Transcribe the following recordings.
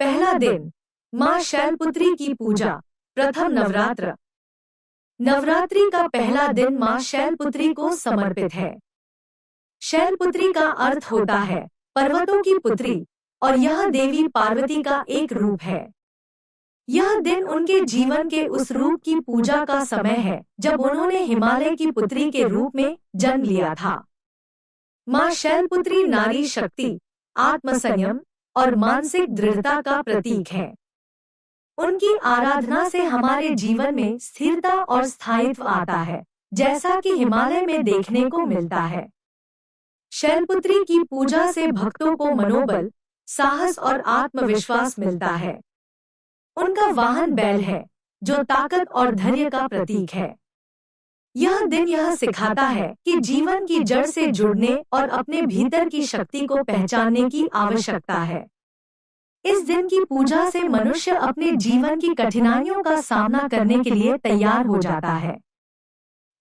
पहला दिन माँ शैलपुत्री की पूजा। प्रथम नवरात्र। नवरात्रि का पहला दिन माँ शैलपुत्री को समर्पित है। शैलपुत्री का अर्थ होता है पर्वतों की पुत्री, और यह देवी पार्वती का एक रूप है। यह दिन उनके जीवन के उस रूप की पूजा का समय है जब उन्होंने हिमालय की पुत्री के रूप में जन्म लिया था। माँ शैलपुत्री नारी शक्ति, आत्मसंयम और मानसिक दृढ़ता का प्रतीक है। उनकी आराधना से हमारे जीवन में स्थिरता और स्थायित्व आता है, जैसा कि हिमालय में देखने को मिलता है। शैलपुत्री की पूजा से भक्तों को मनोबल, साहस और आत्मविश्वास मिलता है। उनका वाहन बैल है, जो ताकत और धैर्य का प्रतीक है। यह दिन यह सिखाता है कि जीवन की जड़ से जुड़ने और अपने भीतर की शक्ति को पहचानने की आवश्यकता है। इस दिन की पूजा से मनुष्य अपने जीवन की कठिनाइयों का सामना करने के लिए तैयार हो जाता है।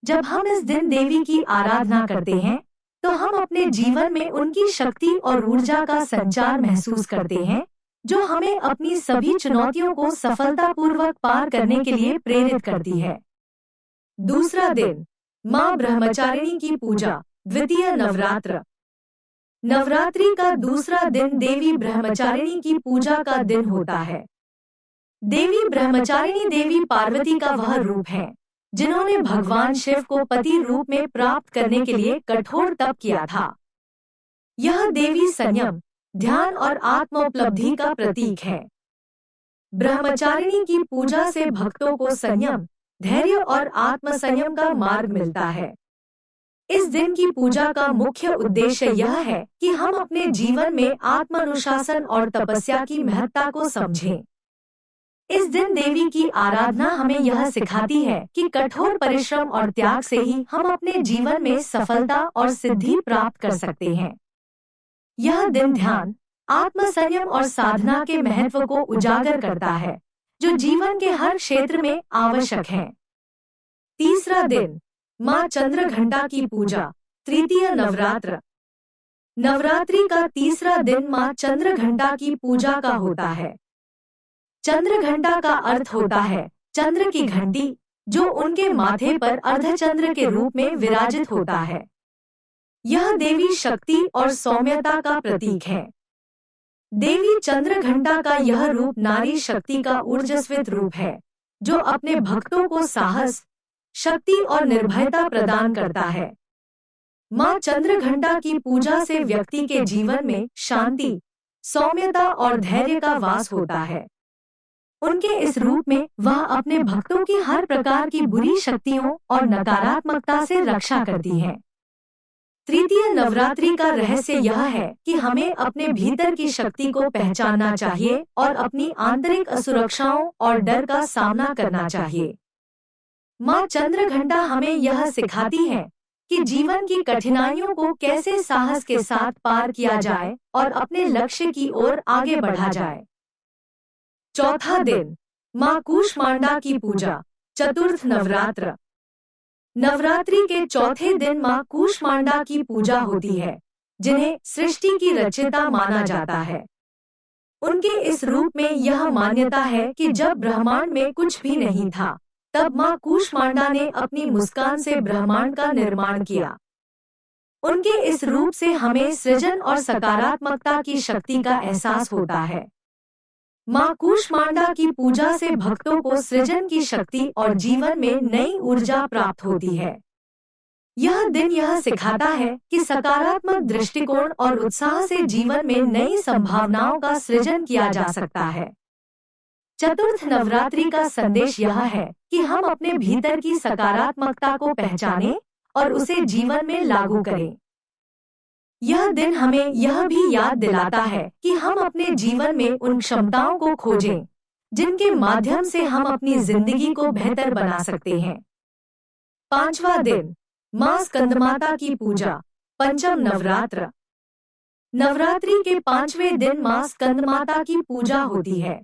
जब हम इस दिन देवी की आराधना करते हैं, तो हम अपने जीवन में उनकी शक्ति और ऊर्जा का संचार महसूस करते हैं, जो हमें अपनी सभी चुनौतियों को सफलतापूर्वक पार करने के लिए प्रेरित करती है। दूसरा दिन माँ ब्रह्मचारिणी की पूजा। द्वितीय नवरात्र। नवरात्रि का दूसरा दिन देवी ब्रह्मचारिणी की पूजा का दिन होता है। देवी ब्रह्मचारिणी देवी पार्वती का वह रूप है जिन्होंने भगवान शिव को पति रूप में प्राप्त करने के लिए कठोर तप किया था। यह देवी संयम, ध्यान और आत्मोपलब्धि का प्रतीक है। ब्रह्मचारिणी की पूजा से भक्तों को संयम, धैर्य और आत्मसंयम का मार्ग मिलता है। इस दिन की पूजा का मुख्य उद्देश्य यह है कि हम अपने जीवन में आत्मानुशासन और तपस्या की महत्ता को समझें। इस दिन देवी की आराधना हमें यह सिखाती है कि कठोर परिश्रम और त्याग से ही हम अपने जीवन में सफलता और सिद्धि प्राप्त कर सकते हैं। यह दिन ध्यान, आत्मसंयम और साधना के महत्व को उजागर करता है, जो जीवन के हर क्षेत्र में आवश्यक है। तीसरा दिन माँ चंद्रघंटा की पूजा। तृतीय नवरात्र। नवरात्रि का तीसरा दिन माँ चंद्रघंटा की पूजा का होता है। चंद्रघंटा का अर्थ होता है चंद्र की घंटी, जो उनके माथे पर अर्धचंद्र के रूप में विराजित होता है। यह देवी शक्ति और सौम्यता का प्रतीक है। देवी चंद्रघंटा का यह रूप नारी शक्ति का ऊर्जस्वित रूप है, जो अपने भक्तों को साहस, शक्ति और निर्भयता प्रदान करता है। माँ चंद्रघंटा की पूजा से व्यक्ति के जीवन में शांति, सौम्यता और धैर्य का वास होता है। उनके इस रूप में वह अपने भक्तों की हर प्रकार की बुरी शक्तियों और नकारात्मकता से रक्षा करती है। तृतीय नवरात्रि का रहस्य यह है कि हमें अपने भीतर की शक्ति को पहचानना चाहिए और अपनी आंतरिक असुरक्षाओं और डर का सामना करना चाहिए। माँ चंद्रघंटा हमें यह सिखाती है कि जीवन की कठिनाइयों को कैसे साहस के साथ पार किया जाए और अपने लक्ष्य की ओर आगे बढ़ा जाए। चौथा दिन माँ कूष्मांडा की पूजा। चतुर्थ नवरात्र। नवरात्रि के चौथे दिन माँ कूष्मांडा की पूजा होती है, जिन्हें सृष्टि की रचयिता माना जाता है। उनके इस रूप में यह मान्यता है कि जब ब्रह्मांड में कुछ भी नहीं था, तब माँ कूष्मांडा ने अपनी मुस्कान से ब्रह्मांड का निर्माण किया। उनके इस रूप से हमें सृजन और सकारात्मकता की शक्ति का एहसास होता है। माँ कूष्मांडा की पूजा से भक्तों को सृजन की शक्ति और जीवन में नई ऊर्जा प्राप्त होती है। यह दिन यह सिखाता है कि सकारात्मक दृष्टिकोण और उत्साह से जीवन में नई संभावनाओं का सृजन किया जा सकता है। चतुर्थ नवरात्रि का संदेश यह है कि हम अपने भीतर की सकारात्मकता को पहचानें और उसे जीवन में लागू करें। यह दिन हमें यह भी याद दिलाता है कि हम अपने जीवन में उन क्षमताओं को खोजें, जिनके माध्यम से हम अपनी जिंदगी को बेहतर बना सकते हैं। पांचवा दिन माँ स्कंदमाता की पूजा। पंचम नवरात्र। नवरात्रि के पांचवें दिन माँ स्कंदमाता की पूजा होती है।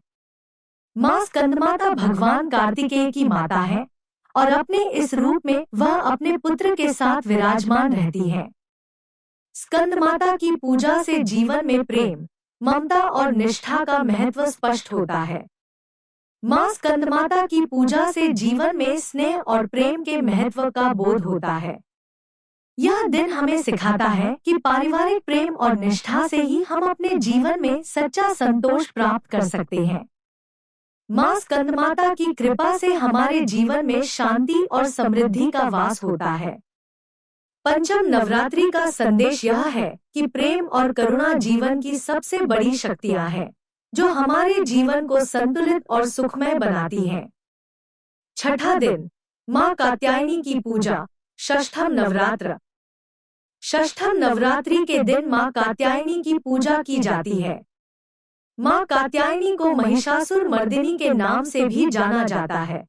माँ स्कंदमाता भगवान कार्तिकेय की माता है और अपने इस रूप में वह अपने पुत्र के साथ विराजमान रहती है। स्कंदमाता की पूजा से जीवन में प्रेम, ममता और निष्ठा का महत्व स्पष्ट होता है। माँ स्कंदमाता की पूजा से जीवन में स्नेह और प्रेम के महत्व का बोध होता है। यह दिन हमें सिखाता है कि पारिवारिक प्रेम और निष्ठा से ही हम अपने जीवन में सच्चा संतोष प्राप्त कर सकते हैं। माँ स्कंदमाता की कृपा से हमारे जीवन में शांति और समृद्धि का वास होता है। पंचम नवरात्रि का संदेश यह है कि प्रेम और करुणा जीवन की सबसे बड़ी शक्तियाँ हैं, जो हमारे जीवन को संतुलित और सुखमय बनाती हैं। छठा दिन, माँ कात्यायनी की पूजा, षष्ठम नवरात्र। षष्ठम नवरात्रि के दिन माँ कात्यायनी की पूजा की जाती है। माँ कात्यायनी को महिषासुर मर्दिनी के नाम से भी जाना जाता है,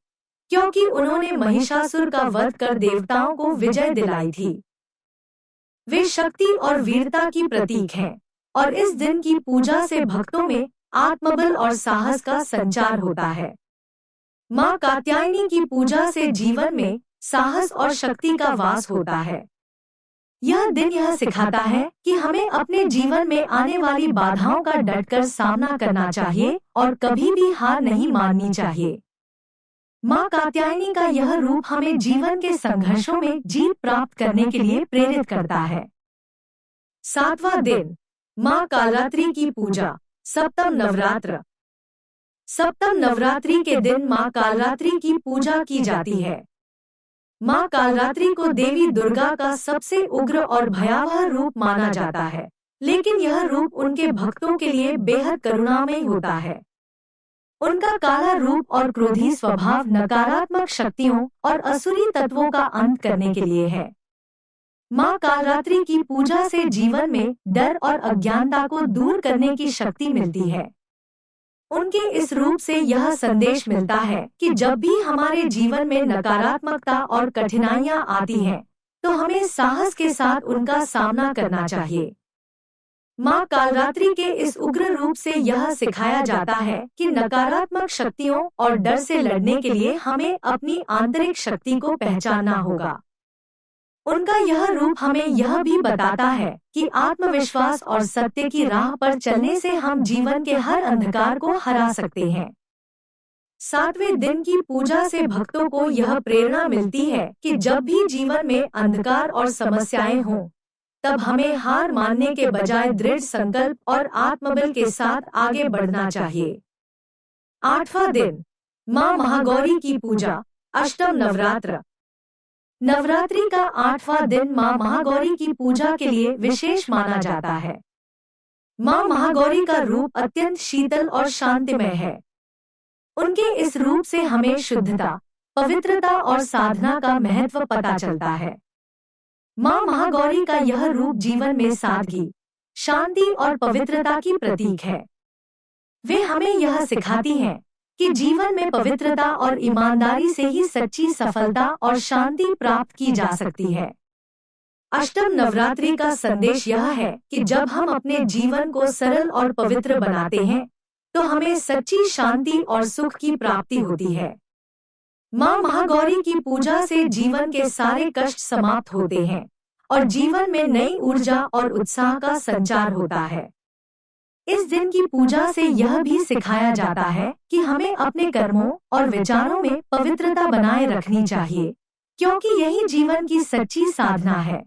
क्योंकि उन्होंने महिषासुर का वध कर देवताओं को विजय दिलाई थी। वे शक्ति और वीरता की प्रतीक हैं, और इस दिन की पूजा से भक्तों में आत्मबल और साहस का संचार होता है। माँ कात्यायनी की पूजा से जीवन में साहस और शक्ति का वास होता है। यह दिन यह सिखाता है कि हमें अपने जीवन में आने वाली बाधाओं का डटकर सामना करना चाहिए और कभी भी हार नहीं माननी चाहिए। माँ कात्यायनी का यह रूप हमें जीवन के संघर्षों में जीत प्राप्त करने के लिए प्रेरित करता है। सातवां दिन, माँ कालरात्रि की पूजा, सप्तम नवरात्र। सप्तम नवरात्रि के दिन माँ कालरात्रि की पूजा की जाती है। माँ कालरात्रि को देवी दुर्गा का सबसे उग्र और भयावह रूप माना जाता है, लेकिन यह रूप उनके भक्तों के लिए बेहद करुणामय होता है। उनका काला रूप और क्रोधी स्वभाव नकारात्मक शक्तियों और असुरी तत्वों का अंत करने के लिए है। माँ कालरात्रि की पूजा से जीवन में डर और अज्ञानता को दूर करने की शक्ति मिलती है। उनके इस रूप से यह संदेश मिलता है कि जब भी हमारे जीवन में नकारात्मकता और कठिनाइयां आती हैं, तो हमें साहस के साथ उनका सामना करना चाहिए। माँ कालरात्रि के इस उग्र रूप से यह सिखाया जाता है कि नकारात्मक शक्तियों और डर से लड़ने के लिए हमें अपनी आंतरिक शक्ति को पहचानना होगा। उनका यह रूप हमें यह भी बताता है कि आत्मविश्वास और सत्य की राह पर चलने से हम जीवन के हर अंधकार को हरा सकते हैं। सातवें दिन की पूजा से भक्तों को यह प्रेरणा मिलती है कि जब भी जीवन में अंधकार और समस्याएं हों, तब हमें हार मानने के बजाय दृढ़ संकल्प और आत्मबल के साथ आगे बढ़ना चाहिए। आठवां दिन, माँ महागौरी की पूजा, अष्टम नवरात्र। नवरात्रि का आठवां दिन माँ महागौरी की पूजा के लिए विशेष माना जाता है। माँ महागौरी का रूप अत्यंत शीतल और शांतिमय है। उनके इस रूप से हमें शुद्धता, पवित्रता और साधना का महत्व पता चलता है। माँ महागौरी का यह रूप जीवन में सादगी, शांति और पवित्रता की प्रतीक है। वे हमें यह सिखाती हैं कि जीवन में पवित्रता और ईमानदारी से ही सच्ची सफलता और शांति प्राप्त की जा सकती है। अष्टम नवरात्रि का संदेश यह है कि जब हम अपने जीवन को सरल और पवित्र बनाते हैं, तो हमें सच्ची शांति और सुख की प्राप्ति होती है। माँ महागौरी की पूजा से जीवन के सारे कष्ट समाप्त होते हैं और जीवन में नई ऊर्जा और उत्साह का संचार होता है। इस दिन की पूजा से यह भी सिखाया जाता है कि हमें अपने कर्मों और विचारों में पवित्रता बनाए रखनी चाहिए, क्योंकि यही जीवन की सच्ची साधना है।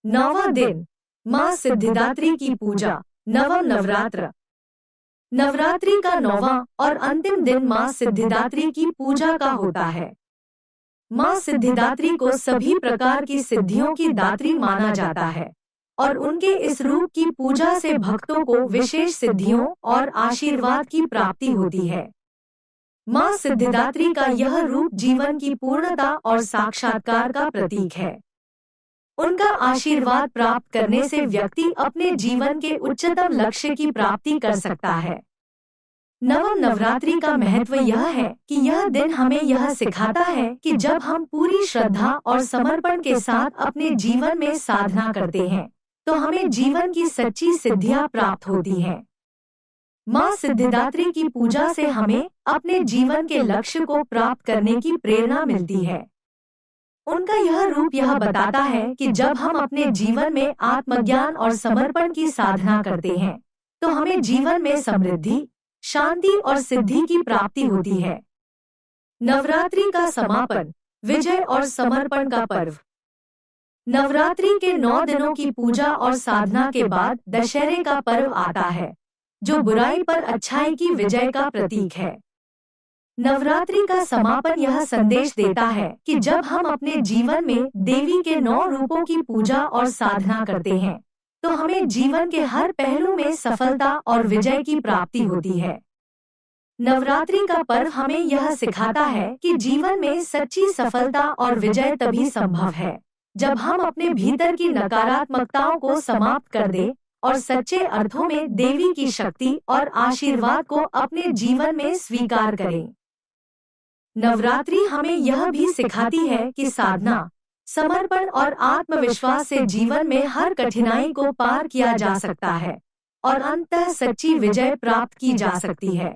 नौवां दिन, माँ सिद्धिदात्री की पूजा, नवम नवरात्र। नवरात्रि का नौवां और अंतिम दिन माँ सिद्धिदात्री की पूजा का होता है। माँ सिद्धिदात्री को सभी प्रकार की सिद्धियों की दात्री माना जाता है और उनके इस रूप की पूजा से भक्तों को विशेष सिद्धियों और आशीर्वाद की प्राप्ति होती है। माँ सिद्धिदात्री का यह रूप जीवन की पूर्णता और साक्षात्कार का प्रतीक है। उनका आशीर्वाद प्राप्त करने से व्यक्ति अपने जीवन के उच्चतम लक्ष्य की प्राप्ति कर सकता है। नवम नवरात्रि का महत्व यह है कि यह दिन हमें यह सिखाता है कि जब हम पूरी श्रद्धा और समर्पण के साथ अपने जीवन में साधना करते हैं, तो हमें जीवन की सच्ची सिद्धियां प्राप्त होती हैं। माँ सिद्धिदात्री की पूजा से हमें अपने जीवन के लक्ष्य को प्राप्त करने की प्रेरणा मिलती है। उनका यह रूप यह बताता है कि जब हम अपने जीवन में आत्मज्ञान और समर्पण की साधना करते हैं, तो हमें जीवन में समृद्धि, शांति और सिद्धि की प्राप्ति होती है। नवरात्रि का समापन, विजय और समर्पण का पर्व। नवरात्रि के 9 दिनों की पूजा और साधना के बाद दशहरे का पर्व आता है, जो बुराई पर अच्छाई की विजय का प्रतीक है। नवरात्रि का समापन यह संदेश देता है कि जब हम अपने जीवन में देवी के 9 रूपों की पूजा और साधना करते हैं, तो हमें जीवन के हर पहलू में सफलता और विजय की प्राप्ति होती है। नवरात्रि का पर्व हमें यह सिखाता है कि जीवन में सच्ची सफलता और विजय तभी संभव है, जब हम अपने भीतर की नकारात्मकताओं को समाप्त कर दें और सच्चे अर्थों में देवी की शक्ति और आशीर्वाद को अपने जीवन में स्वीकार करें। नवरात्रि हमें यह भी सिखाती है कि साधना, समर्पण और आत्मविश्वास से जीवन में हर कठिनाई को पार किया जा सकता है और अंततः सच्ची विजय प्राप्त की जा सकती है।